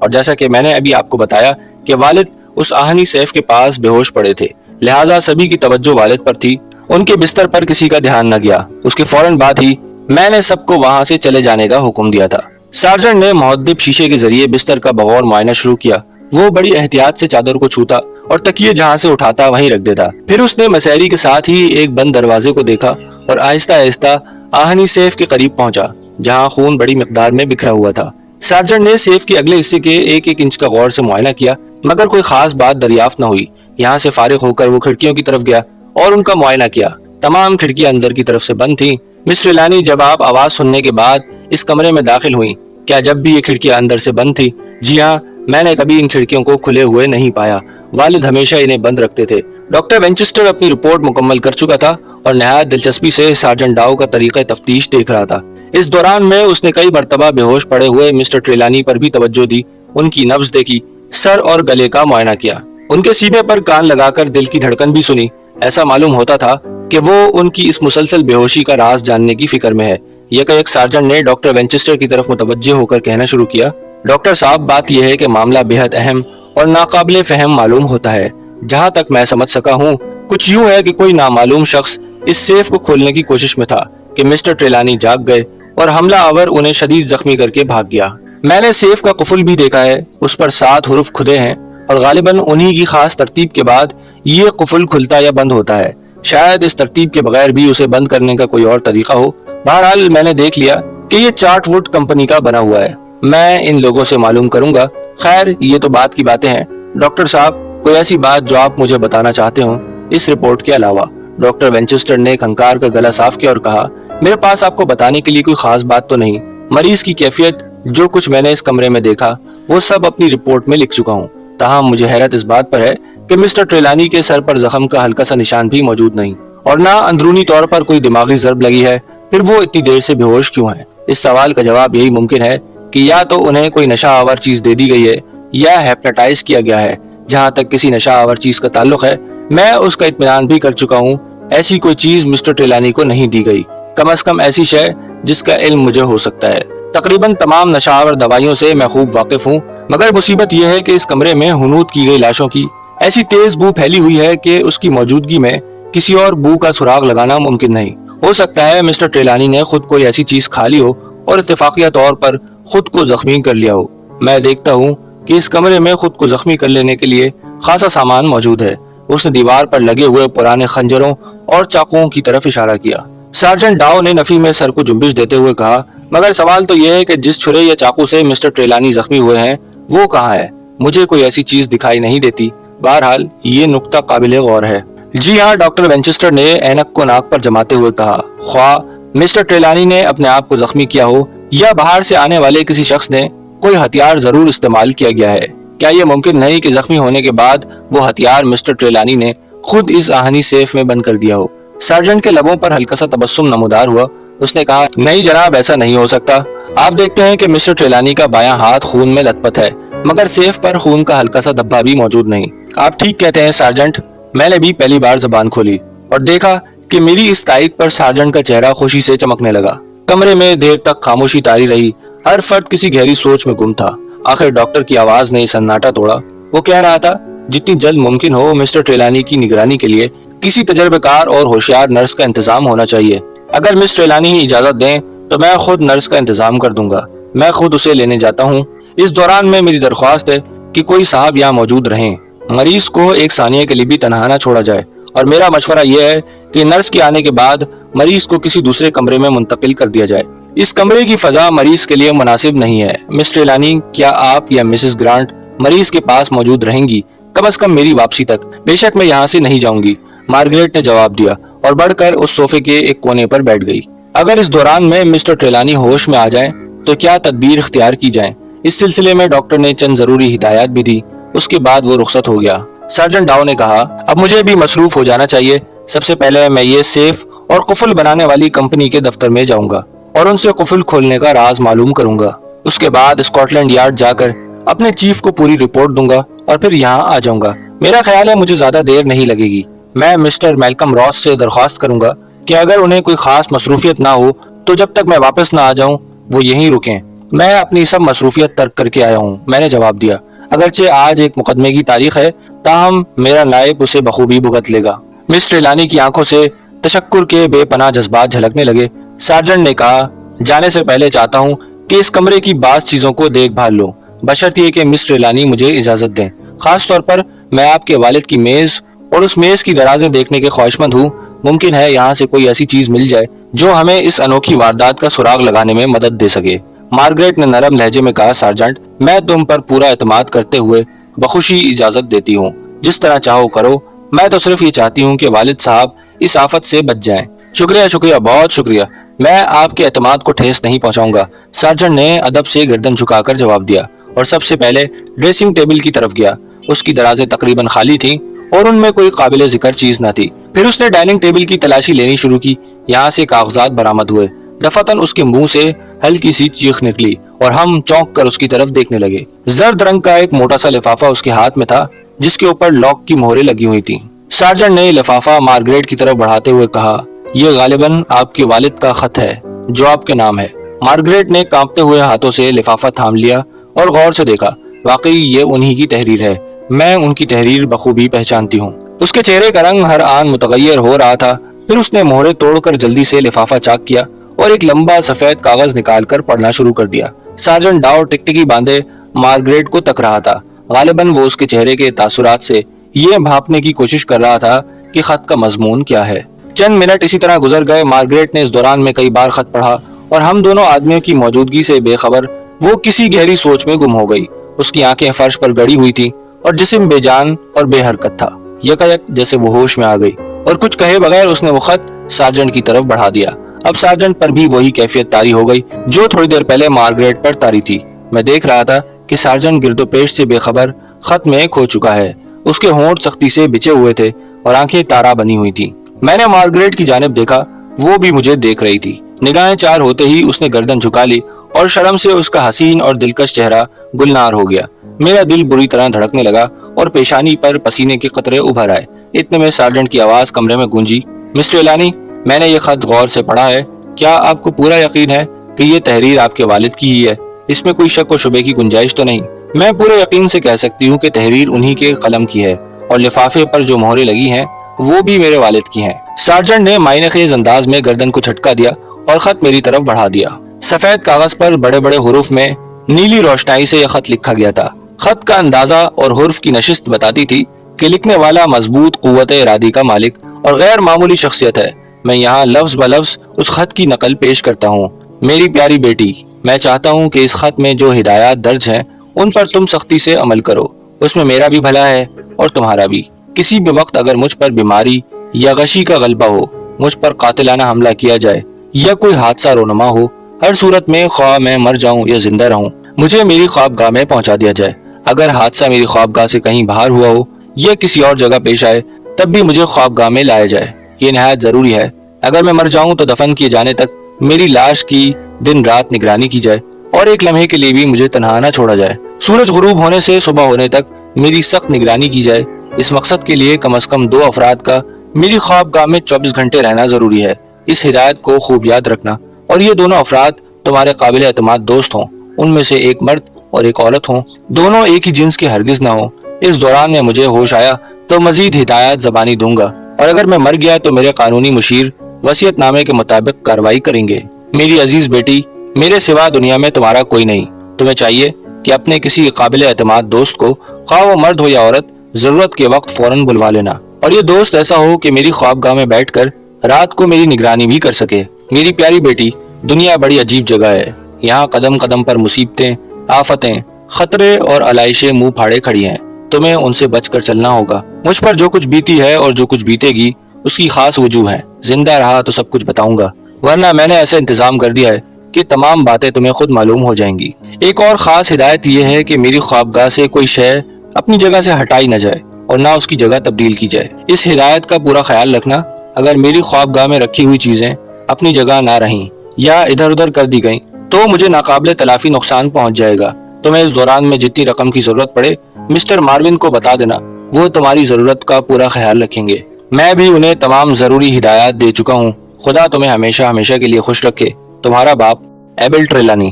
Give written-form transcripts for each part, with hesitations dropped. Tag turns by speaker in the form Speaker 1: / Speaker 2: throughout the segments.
Speaker 1: اور جیسا کہ میں نے ابھی آپ کو بتایا کہ والد اس آہنی سیف کے پاس بے ہوش پڑے تھے، لہٰذا سبھی کی توجہ والد پر تھی۔ ان کے بستر پر کسی کا دھیان نہ گیا۔ اس کے فوراً بعد ہی میں نے سب کو وہاں سے چلے جانے کا حکم دیا تھا۔ سارجنٹ نے مہذب شیشے کے ذریعے بستر کا بغور معائنہ شروع کیا۔ وہ بڑی احتیاط سے چادر کو چھوتا اور تکیے جہاں سے اٹھاتا وہیں رکھ دیتا۔ پھر اس نے مسیری کے ساتھ ہی ایک بند دروازے کو دیکھا اور آہستہ آہستہ آہنی سیف کے قریب پہنچا جہاں خون بڑی مقدار میں بکھرا ہوا تھا۔ سارجنٹ نے سیف کے اگلے حصے کے ایک ایک انچ کا غور سے معائنہ کیا، مگر کوئی خاص بات دریافت نہ ہوئی۔ یہاں سے فارغ ہو کر وہ کھڑکیوں کی طرف گیا اور ان کا معائنہ کیا۔ تمام کھڑکیاں اندر کی طرف سے بند تھیں۔ مس ٹریلانی، جب آپ آواز سننے کے بعد اس کمرے میں داخل ہوئیں، کیا جب بھی یہ کھڑکیاں اندر سے بند تھی؟ جی ہاں، میں نے کبھی ان کھڑکیوں کو کھلے ہوئے نہیں پایا۔ والد ہمیشہ انہیں بند رکھتے تھے۔ ڈاکٹر وینچسٹر اپنی رپورٹ مکمل کر چکا تھا اور نہایت دلچسپی سے سارجنٹ ڈاؤ کا طریقہ تفتیش دیکھ رہا تھا۔ اس دوران میں اس نے کئی مرتبہ بے ہوش پڑے ہوئے مسٹر ٹریلانی پر بھی توجہ دی، ان کی نبض دیکھی، سر اور گلے کا معائنہ کیا، ان کے سینے پر کان لگا کر دل کی دھڑکن بھی سنی۔ ایسا معلوم ہوتا تھا کہ وہ ان کی اس مسلسل بے ہوشی کا راز جاننے کی فکر میں ہے۔ یک سارجنٹ نے ڈاکٹر وینچسٹر کی طرف متوجہ ہو کر کہنا شروع کیا، ڈاکٹر صاحب، بات یہ ہے کہ معاملہ بہت اہم اور ناقابل فہم معلوم ہوتا ہے۔ جہاں تک میں سمجھ سکا ہوں، کچھ یوں ہے کہ کوئی نامعلوم شخص اس سیف کو کھولنے کی کوشش میں تھا کہ مسٹر ٹریلانی جاگ گئے اور حملہ آور انہیں شدید زخمی کر کے بھاگ گیا۔ میں نے سیف کا قفل بھی دیکھا ہے، اس پر 7 حروف کھدے ہیں اور غالباً انہی کی خاص ترتیب کے بعد یہ قفل کھلتا یا بند ہوتا ہے۔ شاید اس ترتیب کے بغیر بھی اسے بند کرنے کا کوئی اور طریقہ ہو۔ بہرحال میں نے دیکھ لیا کہ یہ چارٹ ووڈ کمپنی کا بنا ہوا ہے۔ میں ان لوگوں سے معلوم کروں گا۔ خیر، یہ تو بات کی باتیں ہیں۔ ڈاکٹر صاحب، کوئی ایسی بات جو آپ مجھے بتانا چاہتے ہوں اس رپورٹ کے علاوہ؟ ڈاکٹر وینچسٹر نے کھنکار کا گلا صاف کیا اور کہا، میرے پاس آپ کو بتانے کے لیے کوئی خاص بات تو نہیں۔ مریض کی کیفیت، جو کچھ میں نے اس کمرے میں دیکھا، وہ سب اپنی رپورٹ میں لکھ چکا ہوں۔ تاہم مجھے حیرت اس بات پر ہے کہ مسٹر ٹریلانی کے سر پر زخم کا ہلکا سا نشان بھی موجود نہیں، اور نہ اندرونی طور پر کوئی دماغی ضرب لگی ہے۔ پھر وہ اتنی دیر سے بے ہوش کیوں ہیں؟ اس سوال کا جواب یہی ممکن ہے کہ یا تو انہیں کوئی نشہ آور چیز دے دی گئی ہے یا ہیپناٹائز کیا گیا ہے۔ جہاں تک کسی نشہ آور چیز کا تعلق ہے، میں اس کا اطمینان بھی کر چکا ہوں۔ ایسی کوئی چیز مسٹر ٹریلانی کو نہیں دی گئی، کم از کم ایسی شے جس کا علم مجھے ہو سکتا ہے۔ تقریباً تمام نشہ آور دوائیوں سے میں خوب واقف ہوں، مگر مصیبت یہ ہے کہ اس کمرے میں حنوط کی گئی لاشوں کی ایسی تیز بو پھیلی ہوئی ہے کہ اس کی موجودگی میں کسی اور بو کا سراغ لگانا ممکن نہیں۔ ہو سکتا ہے مسٹر ٹریلانی نے خود کوئی ایسی چیز کھا لی ہو اور اتفاقیہ طور پر خود کو زخمی کر لیا ہو۔ میں دیکھتا ہوں کہ اس کمرے میں خود کو زخمی کر لینے کے لیے خاصا سامان موجود ہے۔ اس نے دیوار پر لگے ہوئے پرانے خنجروں اور چاقوؤں کی طرف اشارہ کیا۔ سارجنٹ ڈاؤ نے نفی میں سر کو جنبش دیتے ہوئے کہا، مگر سوال تو یہ ہے کہ جس چھرے یا چاقو سے مسٹر ٹریلانی زخمی ہوئے ہیں وہ کہاں ہے؟ مجھے کوئی ایسی چیز دکھائی نہیں دیتی۔ بہرحال یہ نقطہ قابل غور ہے۔ جی ہاں، ڈاکٹر وینچسٹر نے اینک کو ناک پر جماتے ہوئے کہا، خواہ مسٹر ٹریلانی نے اپنے آپ کو زخمی کیا ہو یا باہر سے آنے والے کسی شخص نے کوئی ہتھیار ضرور استعمال کیا گیا ہے۔ کیا یہ ممکن نہیں کہ زخمی ہونے کے بعد وہ ہتھیار مسٹر ٹریلانی نے خود اس آہنی سیف میں بند کر دیا ہو؟ سارجنٹ کے لبوں پر ہلکا سا تبسم نمودار ہوا۔ اس نے کہا، نہیں جناب، ایسا نہیں ہو سکتا۔ آپ دیکھتے ہیں کہ مسٹر ٹریلانی کا بایاں ہاتھ خون میں لت پت ہے، مگر سیف پر خون کا ہلکا سا دھبا بھی موجود نہیں۔ آپ ٹھیک کہتے ہیں سارجنٹ۔ میں نے بھی پہلی بار زبان کھولی اور دیکھا کہ میری اس تائید پر سارجنٹ کا چہرہ خوشی سے چمکنے لگا۔ کمرے میں دیر تک خاموشی طاری رہی، ہر فرد کسی گہری سوچ میں گم تھا۔ آخر ڈاکٹر کی آواز نے سناٹا توڑا۔ وہ کہہ رہا تھا، جتنی جلد ممکن ہو مسٹر ٹریلانی کی نگرانی کے لیے کسی تجربہ کار اور ہوشیار نرس کا انتظام ہونا چاہیے۔ اگر مس ٹریلانی ہی اجازت دیں تو میں خود نرس کا انتظام کر دوں گا۔ میں خود اسے لینے جاتا ہوں۔ اس دوران میں میری درخواست ہے کہ کوئی صاحب یہاں موجود رہیں۔ مریض کو ایک ثانیہ کے لیے بھی تنہا نہ چھوڑا جائے، اور میرا مشورہ یہ ہے کہ نرس کے آنے کے بعد مریض کو کسی دوسرے کمرے میں منتقل کر دیا جائے۔ اس کمرے کی فضا مریض کے لیے مناسب نہیں ہے۔ مس ٹریلانی، کیا آپ یا مسز گرانٹ مریض کے پاس موجود رہیں گی، کم از کم میری واپسی تک؟ بے شک میں یہاں سے نہیں جاؤں گی، مارگریٹ نے جواب دیا اور بڑھ کر اس صوفے کے ایک کونے پر بیٹھ گئی۔ اگر اس دوران میں مسٹر ٹریلانی ہوش میں آ جائیں تو کیا تدبیر اختیار کی جائیں؟ اس سلسلے میں ڈاکٹر نے چند ضروری ہدایات بھی دی۔ اس کے بعد وہ رخصت ہو گیا۔ سارجنٹ ڈاؤ نے کہا، اب مجھے بھی مصروف ہو جانا چاہیے۔ سب سے پہلے میں یہ سیف اور قفل بنانے والی کمپنی کے دفتر میں جاؤں گا اور ان سے قفل کھولنے کا راز معلوم کروں گا۔ اس کے بعد اسکاٹ لینڈ یارڈ جا کر اپنے چیف کو پوری رپورٹ دوں گا اور پھر یہاں آ جاؤں گا۔ میرا خیال ہے مجھے زیادہ دیر نہیں لگے گی۔ میں مسٹر میلکم راس سے درخواست کروں گا کہ اگر انہیں کوئی خاص مصروفیت نہ ہو تو جب تک میں واپس نہ آ جاؤں وہ یہیں رکیں۔ میں اپنی سب مصروفیت ترک کر کے آیا ہوں، میں نے جواب دیا۔ اگرچہ آج ایک مقدمے کی تاریخ ہے، تاہم میرا نائب اسے بخوبی بھگت لے گا۔ مس ٹریلانی کی آنکھوں سے تشکر کے بے پناہ جذبات جھلکنے لگے۔ سارجنٹ نے کہا، جانے سے پہلے چاہتا ہوں کہ اس کمرے کی بعض چیزوں کو دیکھ بھال لو، بشرطیے کہ مس ٹریلانی مجھے اجازت دیں۔ خاص طور پر میں آپ کے والد کی میز اور اس میز کی درازیں دیکھنے کے خواہشمند ہوں۔ ممکن ہے یہاں سے کوئی ایسی چیز مل جائے جو ہمیں اس انوکھی واردات کا سراغ لگانے میں مدد دے سکے۔ مارگریٹ نے نرم لہجے میں کہا، سارجنٹ، میں تم پر پورا اعتماد کرتے ہوئے بخوشی اجازت دیتی ہوں، جس طرح چاہو کرو۔ میں تو صرف یہ چاہتی ہوں کہ والد صاحب اس آفت سے بچ جائیں۔ شکریہ، شکریہ، بہت شکریہ، میں آپ کے اعتماد کو ٹھیس نہیں پہنچاؤں گا، سارجنٹ نے ادب سے گردن جھکا کر جواب دیا اور سب سے پہلے ڈریسنگ ٹیبل کی طرف گیا۔ اس کی درازیں تقریباً خالی تھیں اور ان میں کوئی قابل ذکر چیز نہ تھی۔ پھر اس نے ڈائننگ ٹیبل کی تلاشی لینی شروع کی۔ یہاں سے کاغذات برآمد ہوئے۔ دفعتاً اس کے منہ سے ہلکی سی چیخ نکلی اور ہم چونک کر اس کی طرف دیکھنے لگے۔ زرد رنگ کا ایک موٹا سا لفافہ اس کے ہاتھ میں تھا جس کے اوپر لاک کی مہریں لگی ہوئی تھیں۔ سارجنٹ نے لفافہ مارگریٹ کی طرف بڑھاتے ہوئے کہا، یہ غالباً آپ کے والد کا خط ہے جو آپ کے نام ہے۔ مارگریٹ نے کانپتے ہوئے ہاتھوں سے لفافہ تھام لیا اور غور سے دیکھا۔ واقعی یہ انہی کی تحریر ہے، میں ان کی تحریر بخوبی پہچانتی ہوں۔ اس کے چہرے کا رنگ ہر آن متغیر ہو رہا تھا۔ پھر اس نے مہرے توڑ کر جلدی سے لفافہ چاک کیا اور ایک لمبا سفید کاغذ نکال کر پڑھنا شروع کر دیا۔ سارجنٹ ڈاؤ ٹکٹکی باندھے مارگریٹ کو تک رہا تھا۔ غالباً وہ اس کے چہرے کے تاثرات سے یہ بھاپنے کی کوشش کر رہا تھا کہ خط کا مضمون کیا ہے۔ چند منٹ اسی طرح گزر گئے۔ مارگریٹ نے اس دوران میں کئی بار خط پڑھا اور ہم دونوں آدمیوں کی موجودگی سے بے خبر وہ کسی گہری سوچ میں گم ہو گئی۔ اس کی آنکھیں فرش پر گڑی ہوئی تھی اور جسم بے جان اور بے حرکت تھا۔ یکایک جیسے وہ ہوش میں آ گئی اور کچھ کہے بغیر اس نے وہ خط سارجنٹ کی طرف بڑھا دیا۔ اب سارجنٹ پر بھی وہی کیفیت طاری ہو گئی جو تھوڑی دیر پہلے مارگریٹ پر طاری تھی۔ میں دیکھ رہا تھا کہ سارجنٹ گرد و پیش سے بے خبر خط میں کھو چکا ہے۔ اس کے ہونٹ سختی سے بچے ہوئے تھے اور آنکھیں تارا بنی ہوئی تھی۔ میں نے مارگریٹ کی جانب دیکھا، وہ بھی مجھے دیکھ رہی تھی۔ نگاہیں چار ہوتے ہی اس نے گردن جھکا لی اور شرم سے اس کا حسین اور دلکش چہرہ گلنار ہو گیا۔ میرا دل بری طرح دھڑکنے لگا اور پیشانی پر پسینے کے قطرے ابھر آئے۔ اتنے میں سارجنٹ کی آواز کمرے میں گونجی، مسٹر ایلانی، میں نے یہ خط غور سے پڑھا ہے، کیا آپ کو پورا یقین ہے کہ یہ تحریر آپ کے والد کی ہی ہے؟ اس میں کوئی شک و شبے کی گنجائش تو نہیں؟ میں پورے یقین سے کہہ سکتی ہوں کہ تحریر انہی کے قلم کی ہے اور لفافے پر جو مہریں لگی ہیں وہ بھی میرے والد کی ہیں۔ سارجنٹ نے معنی خیز انداز میں گردن کو جھٹکا دیا اور خط میری طرف بڑھا دیا۔ سفید کاغذ پر بڑے بڑے حروف میں نیلی روشنائی سے یہ خط لکھا گیا تھا۔ خط کا اندازہ اور حرف کی نشست بتاتی تھی کہ لکھنے والا مضبوط قوت ارادی کا مالک اور غیر معمولی شخصیت ہے۔ میں یہاں لفظ بلفظ اس خط کی نقل پیش کرتا ہوں۔ میری پیاری بیٹی، میں چاہتا ہوں کہ اس خط میں جو ہدایات درج ہیں ان پر تم سختی سے عمل کرو۔ اس میں میرا بھی بھلا ہے اور تمہارا بھی۔ کسی بھی وقت اگر مجھ پر بیماری یا غشی کا غلبہ ہو، مجھ پر قاتلانہ حملہ کیا جائے یا کوئی حادثہ رونما ہو، ہر صورت میں خواہ میں مر جاؤں یا زندہ رہوں، مجھے میری خوابگاہ میں پہنچا دیا جائے۔ اگر حادثہ میری خوابگاہ سے کہیں باہر ہوا ہو یا کسی اور جگہ پیش آئے تب بھی مجھے خوابگاہ میں لایا جائے۔ یہ نہایت ضروری ہے۔ اگر میں مر جاؤں تو دفن کیے جانے تک میری لاش کی دن رات نگرانی کی جائے اور ایک لمحے کے لیے بھی مجھے تنہا نہ چھوڑا جائے۔ سورج غروب ہونے سے صبح ہونے تک میری سخت نگرانی کی جائے۔ اس مقصد کے لیے کم از کم 2 افراد کا میری خوابگاہ میں 24 گھنٹے رہنا ضروری ہے۔ اس ہدایت کو خوب یاد رکھنا اور یہ دونوں افراد تمہارے قابل اعتماد دوست ہوں، ان میں سے ایک مرد اور ایک عورت ہوں، دونوں ایک ہی جنس کے ہرگز نہ ہوں۔ اس دوران میں مجھے ہوش آیا تو مزید ہدایات زبانی دوں گا اور اگر میں مر گیا تو میرے قانونی مشیر وصیت نامے کے مطابق کارروائی کریں گے۔ میری عزیز بیٹی، میرے سوا دنیا میں تمہارا کوئی نہیں۔ تمہیں چاہیے کہ اپنے کسی قابل اعتماد دوست کو، خواہ وہ مرد ہو یا عورت، ضرورت کے وقت فوراً بلوا لینا اور یہ دوست ایسا ہو کہ میری خوابگاہ میں بیٹھ کر رات کو میری نگرانی بھی کر سکے۔ میری پیاری بیٹی، دنیا بڑی عجیب جگہ ہے۔ یہاں قدم قدم پر مصیبتیں، آفتیں، خطرے اور علائشیں منہ پھاڑے کھڑی ہیں۔ تمہیں ان سے بچ کر چلنا ہوگا۔ مجھ پر جو کچھ بیتی ہے اور جو کچھ بیتے گی اس کی خاص وجوہ ہے۔ زندہ رہا تو سب کچھ بتاؤں گا، ورنہ میں نے ایسا انتظام کر دیا ہے کہ تمام باتیں تمہیں خود معلوم ہو جائیں گی۔ ایک اور خاص ہدایت یہ ہے کہ میری خوابگاہ سے کوئی شے اپنی جگہ سے ہٹائی نہ جائے اور نہ اس کی جگہ تبدیل کی جائے۔ اس ہدایت کا پورا خیال رکھنا۔ اگر میری خوابگاہ میں رکھی ہوئی چیزیں اپنی جگہ نہ رہیں یا ادھر ادھر کر دی گئیں تو مجھے ناقابل تلافی نقصان پہنچ جائے گا۔ تمہیں اس دوران میں جتنی رقم کی ضرورت پڑے مسٹر ماروین کو بتا دینا، وہ تمہاری ضرورت کا پورا خیال رکھیں گے۔ میں بھی انہیں تمام ضروری ہدایات دے چکا ہوں۔ خدا تمہیں ہمیشہ ہمیشہ کے لیے خوش رکھے۔ تمہارا باپ، ایبل ٹریلانی۔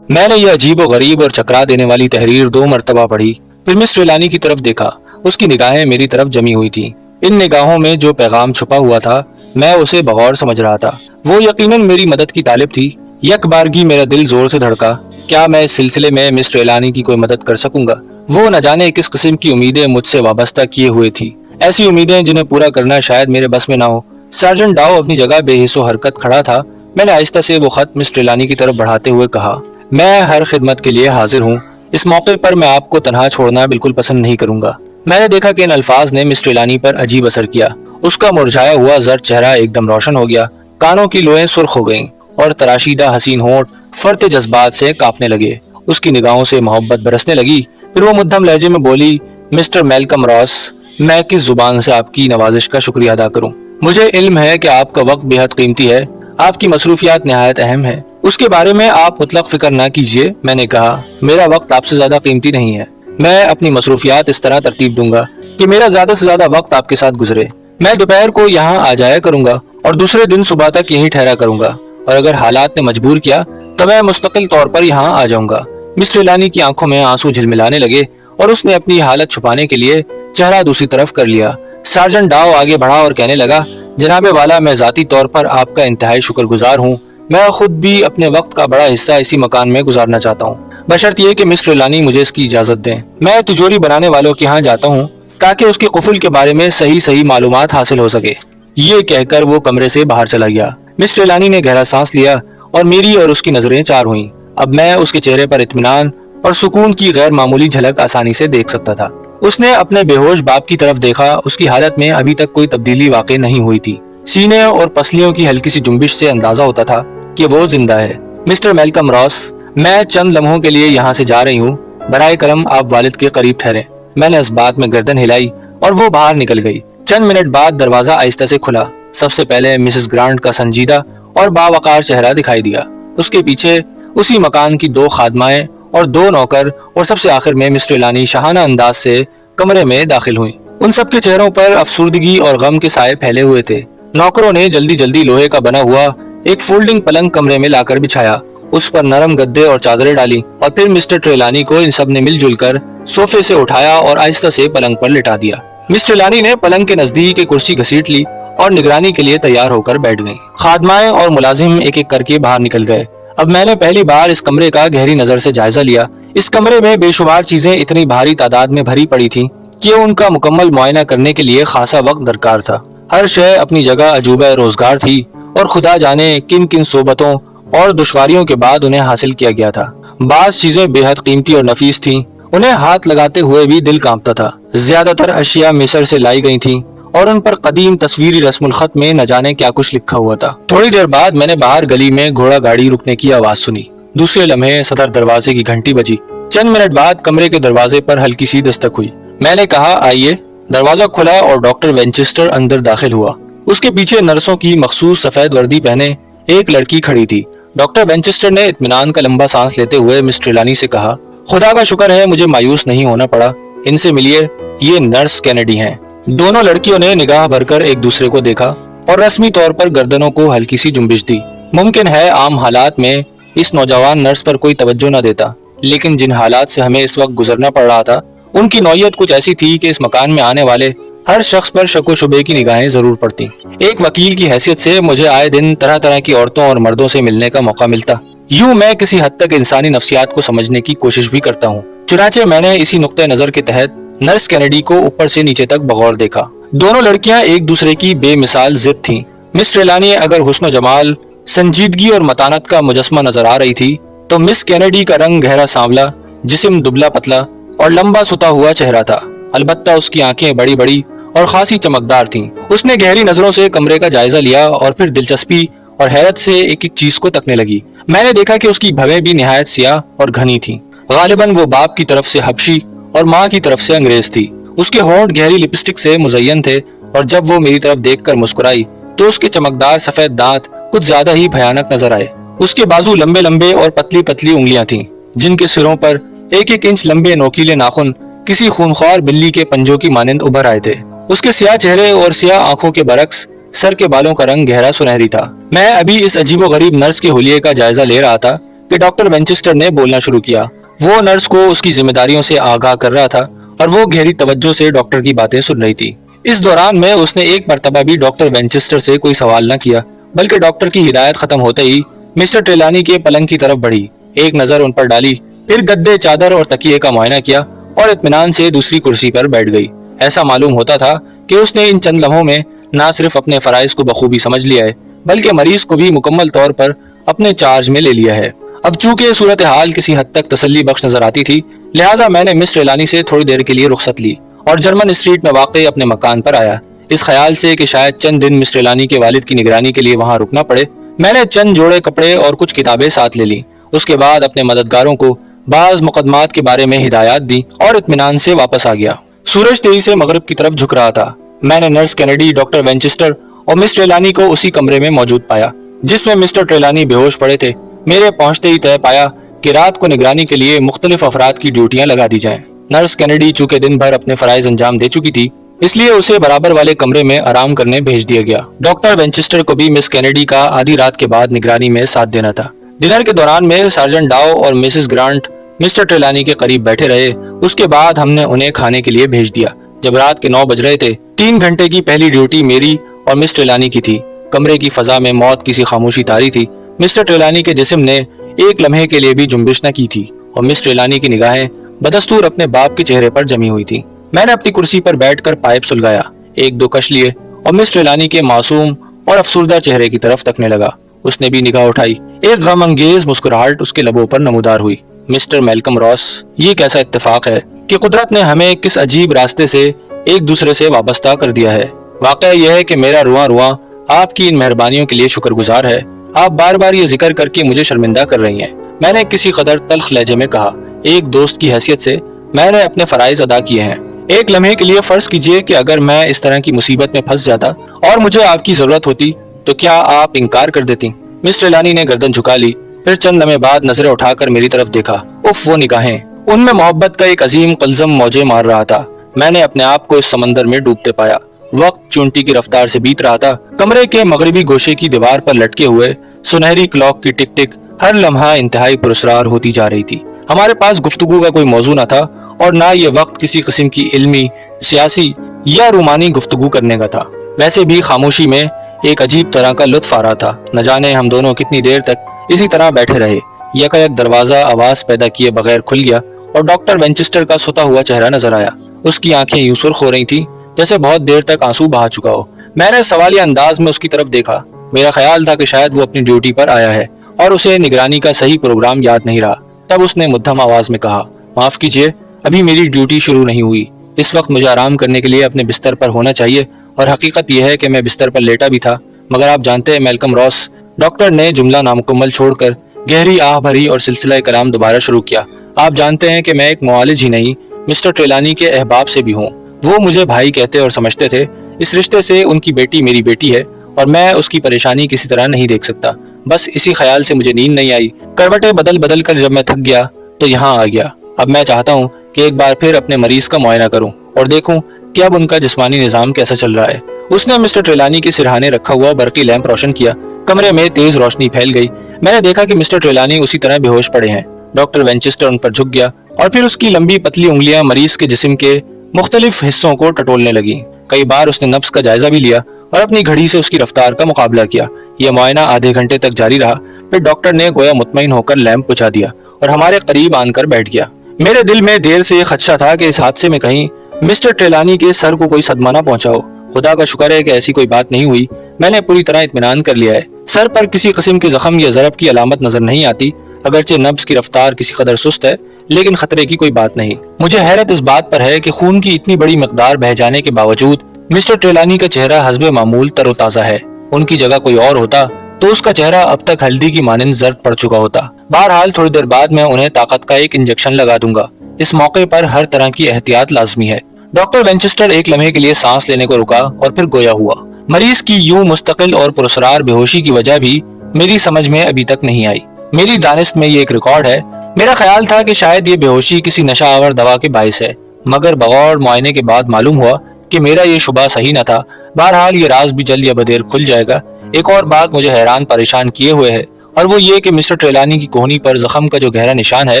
Speaker 1: میں نے یہ عجیب و غریب اور چکرا دینے والی تحریر 2 مرتبہ پڑھی، پھر مس ٹریلانی کی طرف دیکھا۔ اس کی نگاہیں میری طرف جمی ہوئی تھیں۔ ان نگاہوں میں جو پیغام چھپا ہوا تھا میں اسے بغور سمجھ رہا تھا۔ وہ یقیناً میری مدد کی طالب تھی۔ یک بارگی میرا دل زور سے دھڑکا۔ کیا میں اس سلسلے میں مس ٹریلانی کی کوئی مدد کر سکوں گا؟ وہ نہ جانے کس قسم کی امیدیں مجھ سے وابستہ کیے ہوئے تھی، ایسی امیدیں جنہیں پورا کرنا شاید میرے بس میں نہ ہو۔ سارجنٹ ڈاؤ اپنی جگہ بے حس و حرکت کھڑا تھا۔ میں نے آہستہ سے وہ خط مس ٹریلانی کی طرف بڑھاتے ہوئے کہا، میں ہر خدمت کے لیے حاضر ہوں۔ اس موقع پر میں آپ کو تنہا چھوڑنا بالکل پسند نہیں کروں گا۔ میں نے دیکھا کہ ان الفاظ نے مس ٹریلانی پر عجیب اثر کیا۔ اس کا مرجھایا ہوا زرد چہرہ ایک دم روشن ہو گیا، کانوں کی لوئیں سرخ ہو گئیں اور تراشیدہ حسین ہونٹ فرط جذبات سے کانپنے لگے۔ اس کی نگاہوں سے محبت برسنے لگی۔ پھر وہ مدھم لہجے میں بولی، مسٹر میلکم راس، میں کس زبان سے آپ کی نوازش کا شکریہ ادا کروں؟ مجھے علم ہے کہ آپ کا وقت بے حد قیمتی ہے، آپ کی مصروفیات نہایت اہم ہے، اس کے بارے میں آپ مطلق فکر نہ کیجیے۔ میں نے کہا، میرا وقت آپ سے زیادہ قیمتی نہیں ہے۔ میں اپنی مصروفیات اس طرح ترتیب دوں گا کہ میرا زیادہ سے زیادہ وقت آپ کے ساتھ گزرے۔ میں دوپہر کو یہاں آ جایا کروں گا اور دوسرے دن صبح تک یہیں ٹھہرا کروں گا، اور اگر حالات نے مجبور کیا تو میں مستقل طور پر یہاں آ جاؤں گا۔ مس ٹریلانی کی آنکھوں میں آنسو جھلملانے لگے اور اس نے اپنی حالت چھپانے کے لیے چہرہ دوسری طرف کر لیا۔ سارجنٹ ڈاؤ آگے بڑھا اور کہنے لگا، جناب والا، میں ذاتی طور پر آپ کا انتہائی شکر گزار ہوں۔ میں خود بھی اپنے وقت کا بڑا حصہ اسی مکان میں گزارنا چاہتا ہوں، بشرط یہ کہ مس ٹریلانی مجھے اس کی اجازت دیں۔ میں تجوری بنانے والوں کے ہاں جاتا ہوں تاکہ اس کے قفل کے بارے میں صحیح معلومات حاصل ہو سکے۔ یہ کہہ کر وہ کمرے سے باہر چلا گیا۔ مس ٹریلانی نے گہرا سانس لیا اور میری اور اس کی نظریں چار ہوئیں۔ اب میں اس کے چہرے پر اطمینان اور سکون کی غیر معمولی جھلک آسانی سے دیکھ سکتا تھا۔ اس نے اپنے بے ہوش باپ کی طرف دیکھا۔ اس کی حالت میں ابھی تک کوئی تبدیلی واقع نہیں ہوئی تھی۔ سینے اور پسلیوں کی ہلکی سی جنبش سے اندازہ ہوتا تھا کہ وہ زندہ ہے۔ مسٹر میلکم راس، میں چند لمحوں کے لیے یہاں سے جا رہی ہوں، برائے کرم آپ والد کے قریب ٹھہریں۔ میں نے اس بات میں گردن ہلائی اور وہ باہر نکل گئی۔ چند منٹ بعد دروازہ آہستہ سے کھلا۔ سب سے پہلے مسز گرانٹ کا سنجیدہ اور باوقار چہرہ دکھائی دیا۔ اس کے پیچھے اسی مکان کی 2 خادمائیں اور 2 نوکر، اور سب سے آخر میں مس ٹریلانی شاہانہ انداز سے کمرے میں داخل ہوئیں۔ ان سب کے چہروں پر افسردگی اور غم کے سائے پھیلے ہوئے تھے۔ نوکروں نے جلدی جلدی لوہے کا بنا ہوا ایک فولڈنگ پلنگ کمرے میں لا کر بچھایا، اس پر نرم گدے اور چادریں ڈالی، اور پھر مسٹر ٹریلانی کو ان سب نے مل جل کر صوفے سے اٹھایا اور آہستہ سے پلنگ پر لٹا دیا۔ مس ٹریلانی نے پلنگ کے نزدیک ایک کرسی گھسیٹ لی اور نگرانی کے لیے تیار ہو کر بیٹھ گئیں۔ خادمائیں اور ملازم ایک ایک کر کے باہر نکل گئے۔ اب میں نے پہلی بار اس کمرے کا گہری نظر سے جائزہ لیا۔ اس کمرے میں بے شمار چیزیں اتنی بھاری تعداد میں بھری پڑی تھیں کہ ان کا مکمل معائنہ کرنے کے لیے خاصا وقت درکار تھا۔ ہر شے اپنی جگہ عجوبہ روزگار تھی، اور خدا جانے کن کن صوبتوں اور دشواریوں کے بعد انہیں حاصل کیا گیا تھا۔ بعض چیزیں بے حد قیمتی اور نفیس تھیں، انہیں ہاتھ لگاتے ہوئے بھی دل کانپتا تھا۔ زیادہ تر اشیاء مصر سے لائی گئی تھیں اور ان پر قدیم تصویری رسم الخط میں نہ جانے کیا کچھ لکھا ہوا تھا۔ تھوڑی دیر بعد میں نے باہر گلی میں گھوڑا گاڑی رکنے کی آواز سنی۔ دوسرے لمحے صدر دروازے کی گھنٹی بجی۔ چند منٹ بعد کمرے کے دروازے پر ہلکی سی دستک ہوئی۔ میں نے کہا، آئیے۔ دروازہ کھلا اور ڈاکٹر وینچسٹر اندر داخل ہوا۔ اس کے پیچھے نرسوں کی مخصوص سفید وردی پہنے ایک لڑکی کھڑی تھی۔ ڈاکٹر وینچسٹر نے اطمینان کا لمبا سانس لیتے ہوئے مس ٹریلانی سے کہا، خدا کا شکر ہے مجھے مایوس نہیں ہونا پڑا۔ ان سے ملیے، یہ نرس کینیڈی ہیں۔ دونوں لڑکیوں نے نگاہ بھر کر ایک دوسرے کو دیکھا اور رسمی طور پر گردنوں کو ہلکی سی جنبش دی۔ ممکن ہے عام حالات میں اس نوجوان نرس پر کوئی توجہ نہ دیتا، لیکن جن حالات سے ہمیں اس وقت گزرنا پڑ رہا تھا ان کی نوعیت کچھ ایسی تھی کہ اس مکان میں آنے والے ہر شخص پر شک و شبے کی نگاہیں ضرور پڑتی۔ ایک وکیل کی حیثیت سے مجھے آئے دن طرح طرح کی عورتوں اور مردوں سے ملنے کا موقع ملتا۔ یوں میں کسی حد تک انسانی نفسیات کو سمجھنے کی کوشش بھی کرتا ہوں۔ چنانچہ میں نے اسی نقطہ نظر کے تحت نرس کینیڈی کو اوپر سے نیچے تک بغور دیکھا۔ دونوں لڑکیاں ایک دوسرے کی بے مثال ضد تھیں۔ مس ٹریلانی اگر حسن و جمال، سنجیدگی اور متانت کا مجسمہ نظر آ رہی تھی تو مس کینیڈی کا رنگ گہرا سانولا، جسم دبلا پتلا اور لمبا ستا ہوا چہرہ تھا۔ البتہ اس کی آنکھیں بڑی بڑی اور خاصی چمکدار تھیں۔ اس نے گہری نظروں سے کمرے کا جائزہ لیا اور پھر دلچسپی اور حیرت سے ایک ایک چیز کو تکنے لگی۔ میں نے دیکھا کہ اس کی بھویں بھی نہایت سیاہ اور گھنی تھیں۔ غالباً وہ باپ کی طرف سے حبشی اور ماں کی طرف سے انگریز تھی۔ اس کے ہونٹ گہری لپسٹک سے مزین تھے، اور جب وہ میری طرف دیکھ کر مسکرائی تو اس کے چمکدار سفید دانت کچھ زیادہ ہی بھیانک نظر آئے۔ اس کے بازو لمبے لمبے اور پتلی پتلی انگلیاں تھیں، جن کے سروں پر ایک ایک انچ لمبے نوکیلے ناخن کسی خونخوار بلی کے پنجوں کی مانند ابھر آئے تھے۔ اس کے سیاہ چہرے اور سیاہ آنکھوں کے برعکس سر کے بالوں کا رنگ گہرا سنہری تھا۔ میں ابھی اس عجیب و غریب نرس کے حلیے کا جائزہ لے رہا تھا کہ ڈاکٹر وینچسٹر نے بولنا شروع کیا۔ وہ نرس کو اس کی ذمہ داریوں سے آگاہ کر رہا تھا اور وہ گہری توجہ سے ڈاکٹر کی باتیں سن رہی تھی۔ اس دوران میں اس نے ایک مرتبہ بھی ڈاکٹر وینچسٹر سے کوئی سوال نہ کیا، بلکہ ڈاکٹر کی ہدایت ختم ہوتے ہی مسٹر ٹریلانی کے پلنگ کی طرف بڑھی، ایک نظر ان پر ڈالی، پھر گدے، چادر اور تکیے کا معائنہ کیا اور اطمینان سے دوسری کرسی پر بیٹھ گئی۔ ایسا معلوم ہوتا تھا کہ اس نے ان چند لمحوں میں نہ صرف اپنے فرائض کو بخوبی سمجھ لیا ہے، بلکہ مریض کو بھی مکمل طور پر اپنے چارج میں لے لیا ہے۔ اب چونکہ صورتحال کسی حد تک تسلی بخش نظر آتی تھی، لہٰذا میں نے مس ٹریلانی سے تھوڑی دیر کے لیے رخصت لی اور جرمن اسٹریٹ میں واقع اپنے مکان پر آیا، اس خیال سے کہ شاید چند دن مس ٹریلانی کے والد کی نگرانی کے لیے وہاں رکنا پڑے۔ میں نے چند جوڑے کپڑے اور کچھ کتابیں ساتھ لے لیں۔ اس کے بعد اپنے مددگاروں کو بعض مقدمات کے بارے میں ہدایات دی اور اطمینان سے واپس آ گیا۔ سورج تیزی سے مغرب کی طرف جھک رہا تھا۔ میں نے نرس کینیڈی، ڈاکٹر وینچسٹر اور مس ٹریلانی کو اسی کمرے میں موجود پایا جس میں مسٹر ٹریلانی بے ہوش پڑے تھے۔ میرے پہنچتے ہی طے پایا کہ رات کو نگرانی کے لیے مختلف افراد کی ڈیوٹیاں لگا دی جائیں۔ نرس کینیڈی چونکہ دن بھر اپنے فرائض انجام دے چکی تھی، اس لیے اسے برابر والے کمرے میں آرام کرنے بھیج دیا گیا۔ ڈاکٹر وینچسٹر کو بھی مس کینیڈی کا آدھی رات کے بعد نگرانی میں ساتھ دینا تھا۔ ڈنر کے دوران میں سارجنٹ ڈاؤ اور مسز گرانٹ مسٹر ٹریلانی کے قریب بیٹھے رہے۔ اس کے بعد ہم نے انہیں کھانے کے لیے بھیج دیا۔ جب رات کے 9 بج رہے تھے، 3 گھنٹے کی پہلی ڈیوٹی میری اور مس ٹریلانی کی تھی۔ کمرے کی فضا میں موت کی سی خاموشی طاری تھی۔ مسٹر ٹریلانی کے جسم نے ایک لمحے کے لیے بھی جنبش نہ کی تھی اور مس ٹریلانی کی نگاہیں بدستور اپنے باپ کے چہرے پر جمی ہوئی تھی۔ میں نے اپنی کرسی پر بیٹھ کر پائپ سلگایا، 1-2 کش لیے اور مس ٹریلانی کے معصوم اور افسردہ چہرے کی طرف تکنے لگا۔ اس نے بھی نگاہ اٹھائی۔ ایک غم انگیز مسکراہٹ اس کے لبوں پر نمودار ہوئی۔ مسٹر میلکم راس، یہ کیسا اتفاق ہے کہ قدرت نے ہمیں کس عجیب راستے سے ایک دوسرے سے وابستہ کر دیا ہے۔ واقعہ یہ ہے کہ میرا رواں رواں آپ کی ان مہربانیوں کے لیے شکر گزار ہے۔ آپ بار بار یہ ذکر کر کے مجھے شرمندہ کر رہی ہیں۔ میں نے کسی قدر تلخ لہجے میں کہا، ایک دوست کی حیثیت سے میں نے اپنے فرائض ادا کیے ہیں۔ ایک لمحے کے لیے فرض کیجئے کہ اگر میں اس طرح کی مصیبت میں پھنس جاتا اور مجھے آپ کی ضرورت ہوتی تو کیا آپ انکار کر دیتی؟ مس ٹریلانی نے گردن جھکا لی، پھر چند لمحے بعد نظریں اٹھا کر میری طرف دیکھا۔ اف، وہ نگاہیں! ان میں محبت کا ایک عظیم قلزم موجیں مار رہا تھا۔ میں نے اپنے آپ کو اس سمندر میں ڈوبتے پایا۔ وقت چونٹی کی رفتار سے بیت رہا تھا۔ کمرے کے مغربی گوشے کی دیوار پر لٹکے ہوئے سنہری کلاک کی ٹک ٹک ہر لمحہ انتہائی پراسرار ہوتی جا رہی تھی۔ ہمارے پاس گفتگو کا کوئی موضوع نہ تھا اور نہ یہ وقت کسی قسم کی علمی، سیاسی یا رومانی گفتگو کرنے کا تھا۔ ویسے بھی خاموشی میں ایک عجیب طرح کا لطف آ رہا تھا۔ نہ جانے ہم دونوں کتنی دیر تک اسی طرح بیٹھے رہے۔ یکایک دروازہ آواز پیدا کیے بغیر کھل گیا اور ڈاکٹر وینچسٹر کا سوتا ہوا چہرہ نظر آیا۔ اس کی آنکھیں یوں سرخ ہو رہی تھیں جیسے بہت دیر تک آنسو بہا چکا ہو۔ میں نے سوالیہ انداز میں اس کی طرف دیکھا۔ میرا خیال تھا کہ شاید وہ اپنی ڈیوٹی پر آیا ہے اور اسے نگرانی کا صحیح پروگرام یاد نہیں رہا۔ تب اس نے مدھم آواز میں کہا، معاف کیجیے، ابھی میری ڈیوٹی شروع نہیں ہوئی۔ اس وقت مجھے آرام کرنے کے لیے اپنے بستر پر ہونا چاہیے اور حقیقت یہ ہے کہ میں بستر پر لیٹا بھی تھا، مگر آپ جانتے ہیں میلکم راس، ڈاکٹر نے جملہ نامکمل چھوڑ کر گہری آہ بھری اور سلسلہ کلام دوبارہ شروع کیا۔ آپ جانتے ہیں کہ میں ایک معالج ہی نہیں، مسٹر ٹریلانی کے احباب سے بھی ہوں۔ وہ مجھے بھائی کہتے اور سمجھتے تھے۔ اس رشتے سے ان کی بیٹی میری بیٹی ہے اور میں اس کی پریشانی کسی طرح نہیں دیکھ سکتا۔ بس اسی خیال سے مجھے نیند نہیں آئی۔ کروٹیں بدل بدل کر جب میں تھک گیا تو یہاں آ گیا۔ اب میں چاہتا ہوں کہ ایک بار پھر اپنے مریض کا معائنہ کروں اور دیکھوں کہ اب ان کا جسمانی نظام کیسا چل رہا ہے۔ اس نے مسٹر ٹریلانی کے سرہانے رکھا ہوا برقی لیمپ روشن کیا۔ کمرے میں تیز روشنی پھیل گئی۔ میں نے دیکھا کہ مسٹر ٹریلانی اسی طرح بے ہوش پڑے ہیں۔ ڈاکٹر وینچسٹر ان پر جھک گیا اور پھر اس کی لمبی پتلی انگلیاں مریض کے جسم کے مختلف حصوں کو ٹٹولنے لگیں۔ کئی بار اس نے نبض کا جائزہ بھی لیا اور اپنی گھڑی سے اس کی رفتار کا مقابلہ کیا۔ یہ معائنہ آدھے گھنٹے تک جاری رہا، پھر ڈاکٹر نے گویا مطمئن ہو کر لیمپ بجھا دیا اور ہمارے قریب آن کر بیٹھ گیا۔ میرے دل میں دیر سے یہ خدشہ تھا کہ اس حادثے میں کہیں مسٹر ٹریلانی کے سر کو کوئی صدمہ نہ پہنچا ہو۔ خدا کا شکر ہے کہ ایسی کوئی بات نہیں ہوئی۔ میں نے پوری طرح اطمینان کر لیا ہے۔ سر پر کسی قسم کے زخم یا ضرب کی علامت نظر نہیں آتی، اگرچہ نبض کی رفتار کسی قدر سست ہے، لیکن خطرے کی کوئی بات نہیں۔ مجھے حیرت اس بات پر ہے کہ خون کی اتنی بڑی مقدار بہہ جانے کے باوجود مسٹر ٹریلانی کا چہرہ حسب معمول تر و تازہ ہے۔ ان کی جگہ کوئی اور ہوتا تو اس کا چہرہ اب تک ہلدی کی مانند زرد پڑ چکا ہوتا۔ بہرحال تھوڑی دیر بعد میں انہیں طاقت کا ایک انجیکشن لگا دوں گا۔ اس موقع پر ہر طرح کی احتیاط لازمی ہے۔ ڈاکٹر وینچسٹر ایک لمحے کے لیے سانس لینے کو رکا اور پھر گویا ہوا۔ مریض کی یوں مستقل اور پراسرار بے ہوشی کی وجہ بھی میری سمجھ میں ابھی تک نہیں آئی۔ میری دانست میں یہ ایک ریکارڈ ہے۔ میرا خیال تھا کہ شاید یہ بے ہوشی کسی نشہ آور دوا کے باعث ہے، مگر بغور معائنے کے بعد معلوم ہوا کہ میرا یہ شبہ صحیح نہ تھا۔ بہرحال یہ راز بھی جلد یا بدیر کھل جائے گا۔ ایک اور بات مجھے حیران پریشان کیے ہوئے ہے اور وہ یہ کہ مسٹر ٹریلانی کی کوہنی پر زخم کا جو گہرا نشان ہے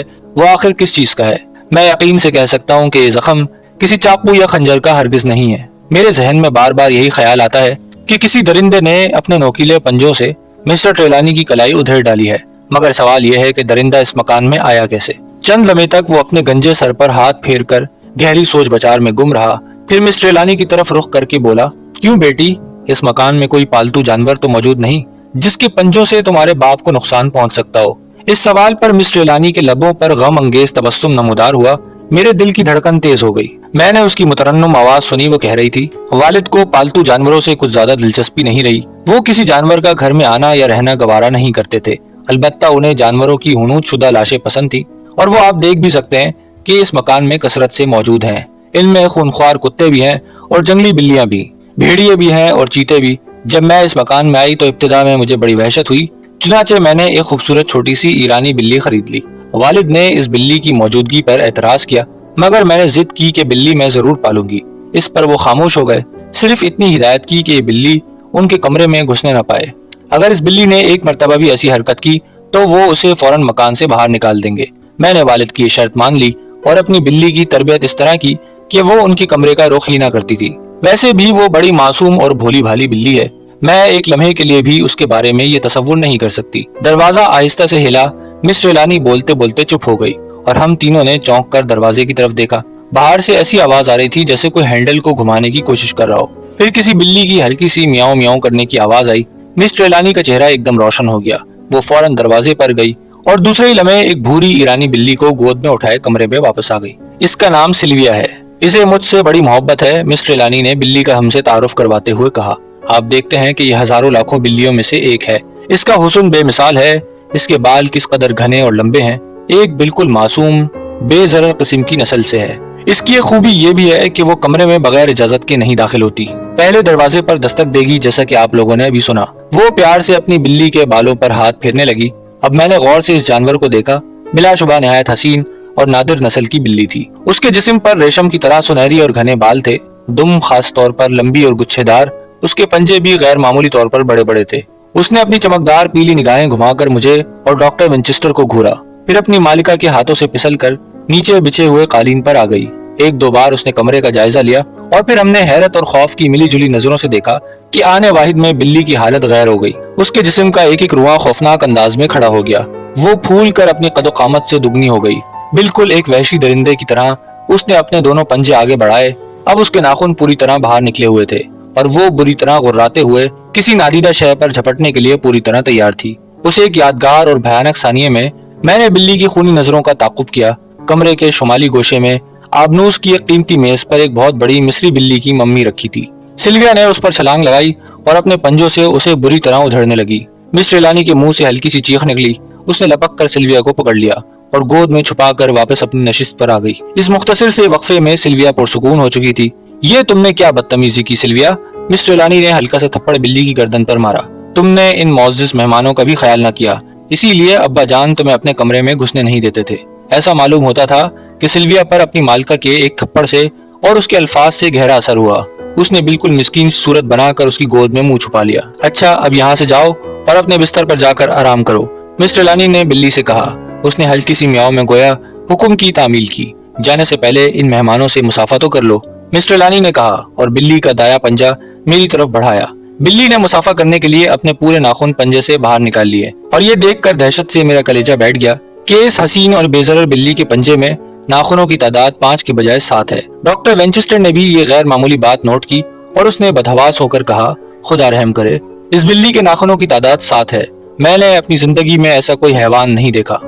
Speaker 1: وہ آخر کس چیز کا ہے۔ میں یقین سے کہہ سکتا ہوں کہ یہ زخم کسی چاقو یا خنجر کا ہرگز نہیں ہے۔ میرے ذہن میں بار بار یہی خیال آتا ہے کہ کسی درندے نے اپنے نوکیلے پنجوں سے مسٹر ٹریلانی کی کلائی ادھیڑ ڈالی ہے، مگر سوال یہ ہے کہ درندہ اس مکان میں آیا کیسے؟ چند لمحے تک وہ اپنے گنجے سر پر ہاتھ پھیر کر گہری سوچ بچار میں گم رہا، پھر مسٹر ٹریلانی کی طرف رخ کر کے بولا، کیوں بیٹی، اس مکان میں کوئی پالتو جانور تو موجود نہیں جس کے پنجوں سے تمہارے باپ کو نقصان پہنچ سکتا ہو؟ اس سوال پر مسٹر ٹریلانی کے لبوں پر غم انگیز تبسم نمودار ہوا۔ میرے دل کی دھڑکن تیز ہو گئی۔ میں نے اس کی مترنم آواز سنی، وہ کہہ رہی تھی، والد کو پالتو جانوروں سے کچھ زیادہ دلچسپی نہیں رہی۔ وہ کسی جانور کا گھر میں آنا یا رہنا گوارا نہیں کرتے تھے، البتہ انہیں جانوروں کی ہنوط شدہ لاشیں پسند تھی، اور وہ آپ دیکھ بھی سکتے ہیں کہ اس مکان میں کثرت سے موجود ہیں۔ ان میں خونخوار کتے بھی ہیں اور جنگلی بلیاں بھی، بھیڑیے بھی ہیں اور چیتے بھی۔ جب میں اس مکان میں آئی تو ابتدا میں مجھے بڑی وحشت ہوئی، چنانچہ میں نے ایک خوبصورت چھوٹی سی ایرانی بلی خرید لی۔ والد نے اس بلی کی موجودگی پر اعتراض کیا، مگر میں نے ضد کی کہ بلی میں ضرور پالوں گی۔ اس پر وہ خاموش ہو گئے، صرف اتنی ہدایت کی کہ یہ بلی ان کے کمرے میں گھسنے نہ پائے۔ اگر اس بلی نے ایک مرتبہ بھی ایسی حرکت کی تو وہ اسے فوراً مکان سے باہر نکال دیں گے۔ میں نے والد کی یہ شرط مان لی اور اپنی بلی کی تربیت اس طرح کی کہ وہ ان کے کمرے کا رخ ہی نہ کرتی تھی۔ ویسے بھی وہ بڑی معصوم اور بھولی بھالی بلی ہے، میں ایک لمحے کے لیے بھی اس کے بارے میں یہ تصور نہیں کر سکتی۔ دروازہ آہستہ سے ہلا، مسٹر ٹریلانی بولتے بولتے چپ ہو گئی اور ہم تینوں نے چونک کر دروازے کی طرف دیکھا۔ باہر سے ایسی آواز آ رہی تھی جیسے کوئی ہینڈل کو گھمانے کی کوشش کر رہا ہو، پھر کسی بلی کی ہلکی سی میاؤں میاؤں کرنے کی آواز آئی۔ مسٹر ٹریلانی کا چہرہ ایک دم روشن ہو گیا، وہ فوراً دروازے پر گئی اور دوسرے ہی لمحے ایک بھوری ایرانی بلی کو گود میں اٹھائے کمرے میں واپس آ گئی۔ اس کا نام سلویا ہے، اسے مجھ سے بڑی محبت ہے، مسٹر ٹریلانی نے بلی کا ہم سے تعارف کرواتے ہوئے کہا۔ آپ دیکھتے ہیں کہ یہ ہزاروں لاکھوں بلیوں میں سے ایک ہے۔ اس کا حسن بے مثال ہے، اس کے بال کس قدر گھنے اور لمبے ہیں، ایک بالکل معصوم بے ضرر قسم کی نسل سے ہے۔ اس کی ایک خوبی یہ بھی ہے کہ وہ کمرے میں بغیر اجازت کے نہیں داخل ہوتی، پہلے دروازے پر دستک دے گی، جیسا کہ آپ لوگوں نے ابھی سنا۔ وہ پیار سے اپنی بلی کے بالوں پر ہاتھ پھیرنے لگی۔ اب میں نے غور سے اس جانور کو دیکھا، بلا شبہ نہایت حسین اور نادر نسل کی بلی تھی۔ اس کے جسم پر ریشم کی طرح سنہری اور گھنے بال تھے، دم خاص طور پر لمبی اور گچھے دار، اس کے پنجے بھی غیر معمولی طور پر بڑے بڑے تھے۔ اس نے اپنی چمکدار پیلی نگاہیں گھما کر مجھے اور ڈاکٹر ونچسٹر کو گھورا، پھر اپنی مالکہ کے ہاتھوں سے پھسل کر نیچے بچھے ہوئے قالین پر آ گئی۔ ایک دو بار اس نے کمرے کا جائزہ لیا اور پھر ہم نے حیرت اور خوف کی ملی جلی نظروں سے دیکھا کہ آنے واحد میں بلی کی حالت غیر ہو گئی۔ اس کے جسم کا ایک ایک رواں خوفناک انداز میں کھڑا ہو گیا، وہ پھول کر اپنی قد و قامت سے دگنی ہو گئی، بالکل ایک وحشی درندے کی طرح۔ اس نے اپنے دونوں پنجے آگے بڑھائے، اب اس کے ناخن پوری طرح باہر نکلے ہوئے تھے اور وہ بری طرح غراتے ہوئے کسی نادیدہ شے پر جھپٹنے کے لیے پوری طرح تیار تھی۔ اس ایک یادگار اور بھیانک ثانیے میں نے بلی کی خونی نظروں کا تعاقب کیا۔ کمرے کے شمالی گوشے میں آبنوس کی ایک قیمتی میز پر ایک بہت بڑی مصری بلی کی ممی رکھی تھی۔ سلویا نے اس پر چھلانگ لگائی اور اپنے پنجوں سے اسے بری طرح ادھیڑنے لگی۔ مسٹر ٹریلانی کے منہ سے ہلکی سی چیخ نکلی، اس نے لپک کر سلویا کو پکڑ لیا اور گود میں چھپا کر واپس اپنی نشست پر آ گئی۔ اس مختصر سے وقفے میں سلویا پرسکون ہو چکی تھی۔ یہ تم نے کیا بدتمیزی کی سلویا؟ مسٹر ٹریلانی نے ہلکا سا تھپڑ بلی کی گردن پر مارا۔ تم نے ان معزز مہمانوں کا بھی خیال نہ کیا، اسی لیے ابا جان تمہیں اپنے کمرے میں گھسنے نہیں دیتے تھے۔ ایسا معلوم ہوتا تھا کہ سلویا پر اپنی مالکہ کے ایک تھپڑ سے اور اس کے الفاظ سے گہرا اثر ہوا۔ اس نے بالکل مسکین صورت بنا کر اس کی گود میں منہ چھپا لیا۔ اچھا، اب یہاں سے جاؤ اور اپنے بستر پر جا کر آرام کرو، مسٹر ٹریلانی نے بلی سے کہا۔ اس نے ہلکی سی میاؤں میں گویا حکم کی تعمیل کی۔ جانے سے پہلے ان مہمانوں سے مسافہ تو کر لو، مسٹر ٹریلانی نے کہا اور بلی کا دایا پنجہ میری طرف بڑھایا۔ بلی نے مسافہ کرنے کے لیے اپنے پورے ناخن پنجے سے باہر نکال لیے اور یہ دیکھ کر دہشت سے میرا کلیجہ بیٹھ گیا کہ اس حسین اور بے ضرر بلی کے پنجے میں ناخنوں کی تعداد 5 کے بجائے 7 ہے۔ ڈاکٹر وینچسٹر نے بھی یہ غیر معمولی بات نوٹ کی اور اس نے بدحواس ہو کر کہا، خدا رحم کرے، اس بلی کے ناخنوں کی تعداد 7 ہے، میں نے اپنی زندگی میں ایسا کوئی حیوان نہیں دیکھا۔